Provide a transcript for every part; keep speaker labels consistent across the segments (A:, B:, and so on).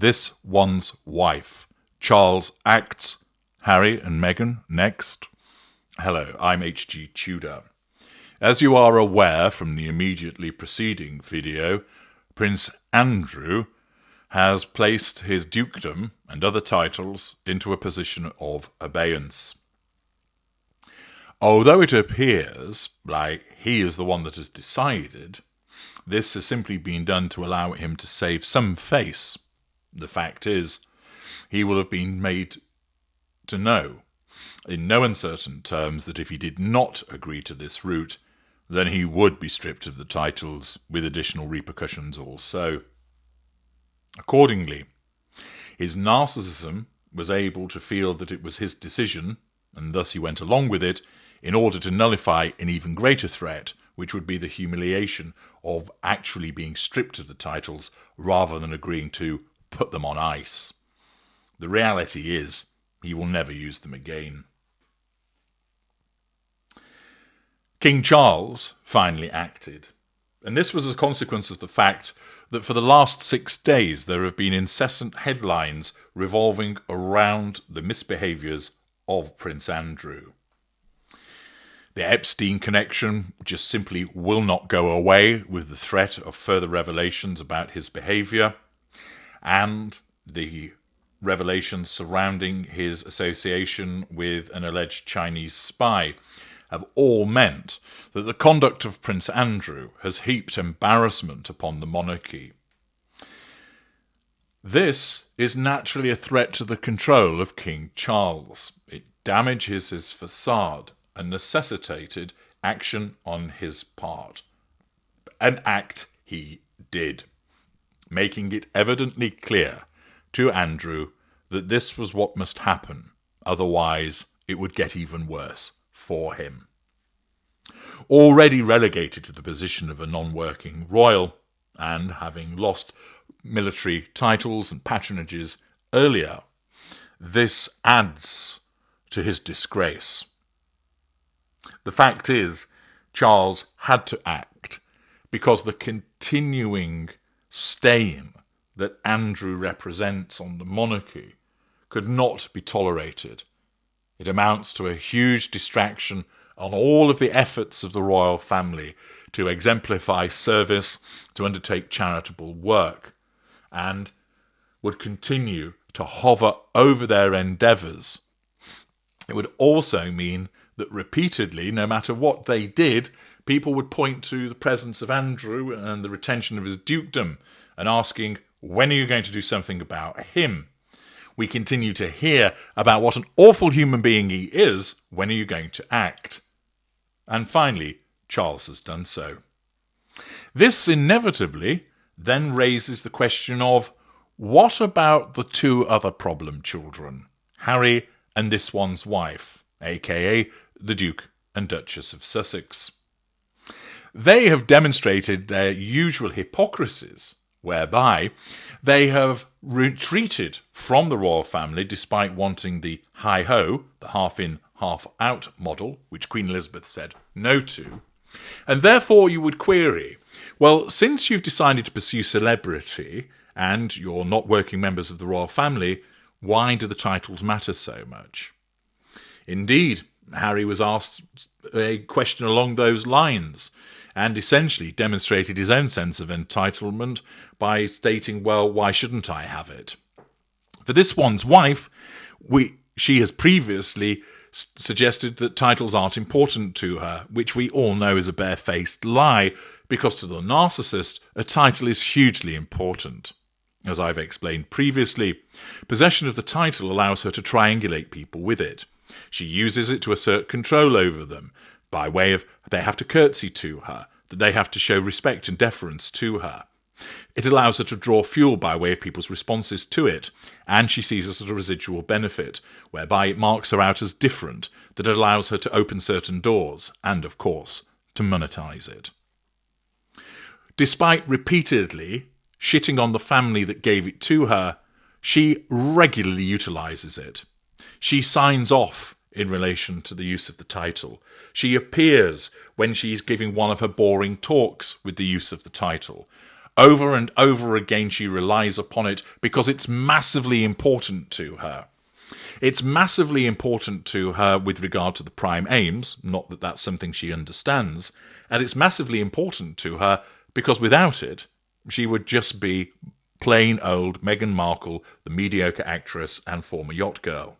A: This One's Wife. Charles acts. Harry and Meghan next. Hello, I'm H.G. Tudor. As you are aware from the immediately preceding video, Prince Andrew has placed his dukedom and other titles into a position of abeyance. Although it appears like he is the one that has decided, this has simply been done to allow him to save some face. The fact is, he will have been made to know, in no uncertain terms, that if he did not agree to this route, then he would be stripped of the titles, with additional repercussions also. Accordingly, his narcissism was able to feel that it was his decision, and thus he went along with it, in order to nullify an even greater threat, which would be the humiliation of actually being stripped of the titles rather than agreeing to put them on ice. The reality is, he will never use them again. King Charles finally acted, and this was a consequence of the fact that for the last 6 days there have been incessant headlines revolving around the misbehaviours of Prince Andrew. The Epstein connection just simply will not go away with the threat of further revelations about his behaviour, and the revelations surrounding his association with an alleged Chinese spy have all meant that the conduct of Prince Andrew has heaped embarrassment upon the monarchy. This is naturally a threat to the control of King Charles. It damages his facade and necessitated action on his part. An act he did, making it evidently clear to Andrew that this was what must happen, otherwise it would get even worse for him. Already relegated to the position of a non-working royal, and having lost military titles and patronages earlier, this adds to his disgrace. The fact is, Charles had to act because the continuing stain that Andrew represents on the monarchy could not be tolerated. It amounts to a huge distraction on all of the efforts of the royal family to exemplify service, to undertake charitable work, and would continue to hover over their endeavours. It would also mean that repeatedly, no matter what they did, people would point to the presence of Andrew and the retention of his dukedom and asking, when are you going to do something about him? We continue to hear about what an awful human being he is. When are you going to act? And finally, Charles has done so. This inevitably then raises the question of, what about the 2 other problem children, Harry and this one's wife, aka the Duke and Duchess of Sussex? They have demonstrated their usual hypocrisies, whereby they have retreated from the royal family despite wanting the hi-ho, the half-in, half-out model, which Queen Elizabeth said no to. And therefore you would query, well, since you've decided to pursue celebrity and you're not working members of the royal family, why do the titles matter so much? Indeed, Harry was asked a question along those lines and essentially demonstrated his own sense of entitlement by stating, well, why shouldn't I have it? For this one's wife, she has previously suggested that titles aren't important to her, which we all know is a barefaced lie, because to the narcissist, a title is hugely important. As I've explained previously, possession of the title allows her to triangulate people with it. She uses it to assert control over them, by way of they have to curtsy to her, that they have to show respect and deference to her. It allows her to draw fuel by way of people's responses to it, and she sees it as a residual benefit, whereby it marks her out as different, that allows her to open certain doors, and, of course, to monetize it. Despite repeatedly shitting on the family that gave it to her, she regularly utilizes it. She signs off in relation to the use of the title. She appears when she's giving one of her boring talks with the use of the title. Over and over again she relies upon it because it's massively important to her. It's massively important to her with regard to the prime aims, not that that's something she understands, and it's massively important to her because without it, she would just be plain old Meghan Markle, the mediocre actress and former yacht girl.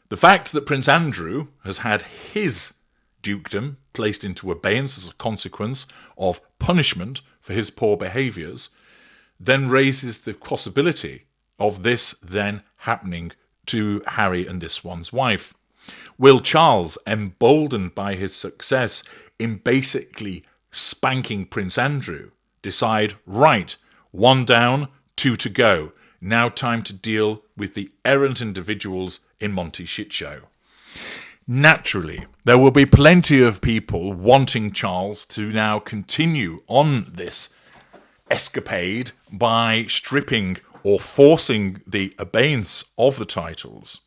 A: The fact that Prince Andrew has had his dukedom placed into abeyance as a consequence of punishment for his poor behaviours then raises the possibility of this then happening to Harry and this one's wife. Will Charles, emboldened by his success in basically spanking Prince Andrew, decide, right, one down, two to go, now time to deal with the errant individuals in Monty's shit show? Naturally, there will be plenty of people wanting Charles to now continue on this escapade by stripping or forcing the abeyance of the titles.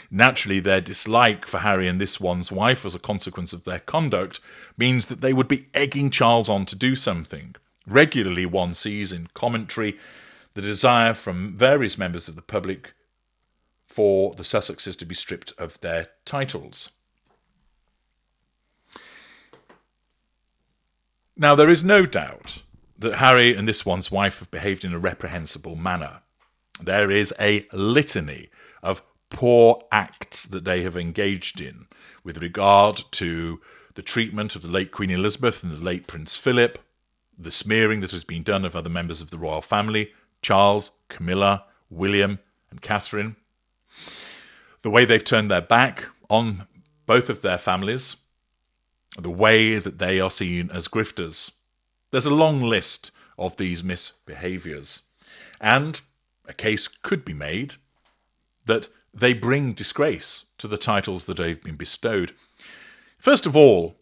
A: Naturally, their dislike for Harry and this one's wife as a consequence of their conduct means that they would be egging Charles on to do something. Regularly one sees in commentary the desire from various members of the public for the Sussexes to be stripped of their titles. Now, there is no doubt that Harry and this one's wife have behaved in a reprehensible manner. There is a litany of poor acts that they have engaged in with regard to the treatment of the late Queen Elizabeth and the late Prince Philip, the smearing that has been done of other members of the royal family, Charles, Camilla, William and Catherine, the way they've turned their back on both of their families, the way that they are seen as grifters. There's a long list of these misbehaviours, and a case could be made that they bring disgrace to the titles that have been bestowed. First of all,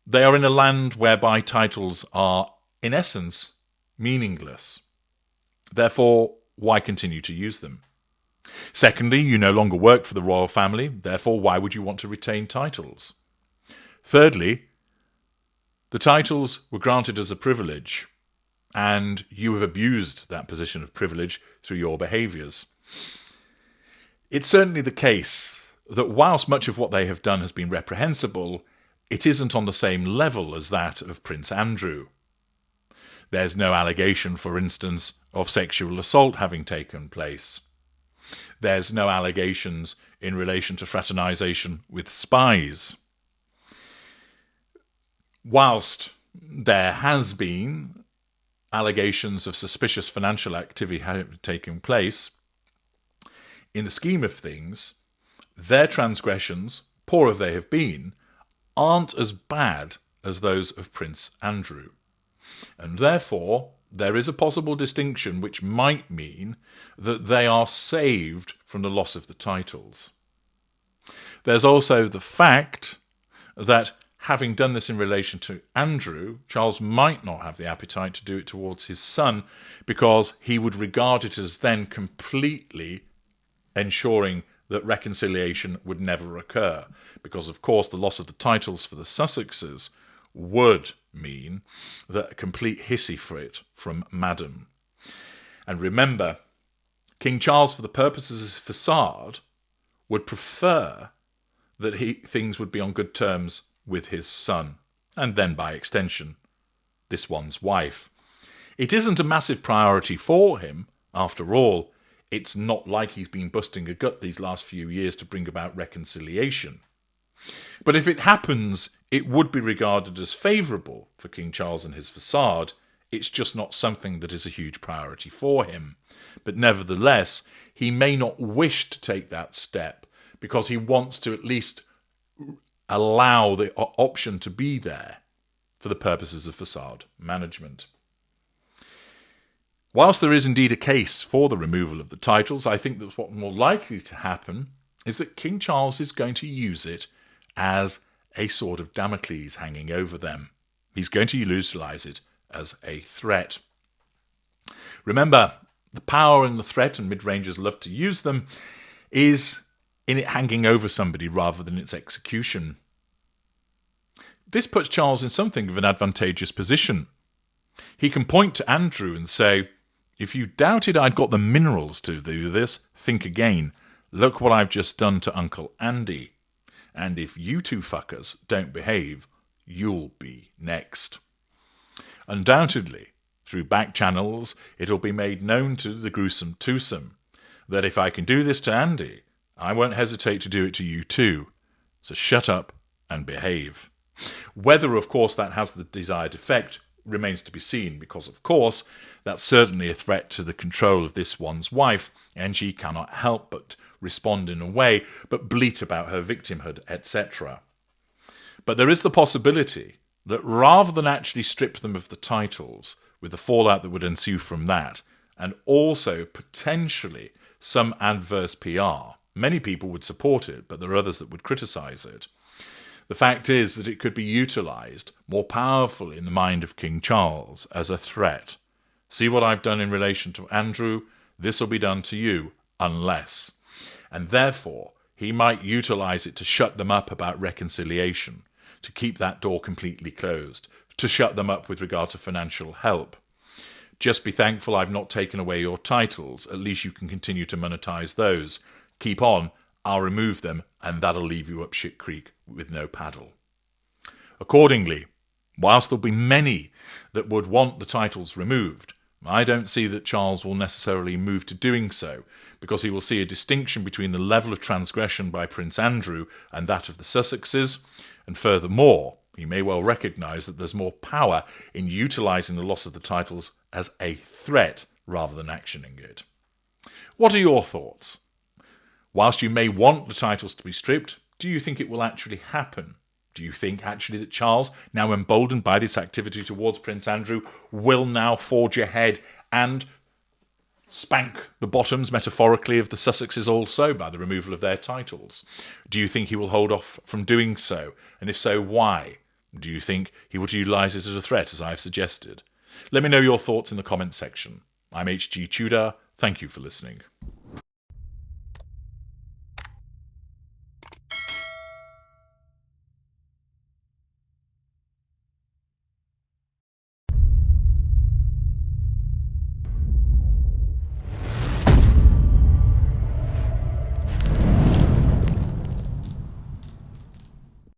A: they are in a land whereby titles are, in essence, meaningless. Therefore, why continue to use them? Secondly, you no longer work for the royal family, therefore why would you want to retain titles? Thirdly, the titles were granted as a privilege, and you have abused that position of privilege through your behaviours. It's certainly the case that whilst much of what they have done has been reprehensible, it isn't on the same level as that of Prince Andrew. There's no allegation, for instance, of sexual assault having taken place. There's no allegations in relation to fraternisation with spies. Whilst there has been allegations of suspicious financial activity having taken place, in the scheme of things, their transgressions, poor as they have been, aren't as bad as those of Prince Andrew. And therefore, there is a possible distinction which might mean that they are saved from the loss of the titles. There's also the fact that having done this in relation to Andrew, Charles might not have the appetite to do it towards his son because he would regard it as then completely ensuring that reconciliation would never occur. Because, of course, the loss of the titles for the Sussexes would mean that a complete hissy fit from Madam. And remember, King Charles, for the purposes of facade, would prefer that things would be on good terms with his son, and then by extension, this one's wife. It isn't a massive priority for him, after all. It's not like he's been busting a gut these last few years to bring about reconciliation. But if it happens, it would be regarded as favourable for King Charles and his facade. It's just not something that is a huge priority for him. But nevertheless, he may not wish to take that step because he wants to at least allow the option to be there for the purposes of facade management. Whilst there is indeed a case for the removal of the titles, I think that what's more likely to happen is that King Charles is going to use it as a sword of Damocles hanging over them. He's going to utilise it as a threat. Remember, the power and the threat, and mid-rangers love to use them, is in it hanging over somebody rather than its execution. This puts Charles in something of an advantageous position He can point to Andrew and say, if you doubted I'd got the minerals to do this, think again. Look what I've just done to Uncle Andy. And if you two fuckers don't behave, you'll be next. Undoubtedly, through back channels, it'll be made known to the gruesome twosome that if I can do this to Andy, I won't hesitate to do it to you too. So shut up and behave. Whether, of course, that has the desired effect remains to be seen, because, of course, that's certainly a threat to the control of this one's wife, and she cannot help but respond in a way, but bleat about her victimhood, etc. But there is the possibility that rather than actually strip them of the titles, with the fallout that would ensue from that, and also potentially some adverse PR, many people would support it, but there are others that would criticise it. The fact is that it could be utilised more powerfully in the mind of King Charles as a threat. See what I've done in relation to Andrew? This will be done to you, unless. And therefore, he might utilise it to shut them up about reconciliation, to keep that door completely closed, to shut them up with regard to financial help. Just be thankful I've not taken away your titles. At least you can continue to monetise those. Keep on. I'll remove them, and that'll leave you up shit creek with no paddle. Accordingly, whilst there'll be many that would want the titles removed, I don't see that Charles will necessarily move to doing so, because he will see a distinction between the level of transgression by Prince Andrew and that of the Sussexes, and furthermore, he may well recognise that there's more power in utilising the loss of the titles as a threat rather than actioning it. What are your thoughts? Whilst you may want the titles to be stripped, do you think it will actually happen? Do you think actually that Charles, now emboldened by this activity towards Prince Andrew, will now forge ahead and spank the bottoms, metaphorically, of the Sussexes also by the removal of their titles? Do you think he will hold off from doing so? And if so, why? Do you think he would utilise it as a threat, as I have suggested? Let me know your thoughts in the comments section. I'm HG Tudor. Thank you for listening.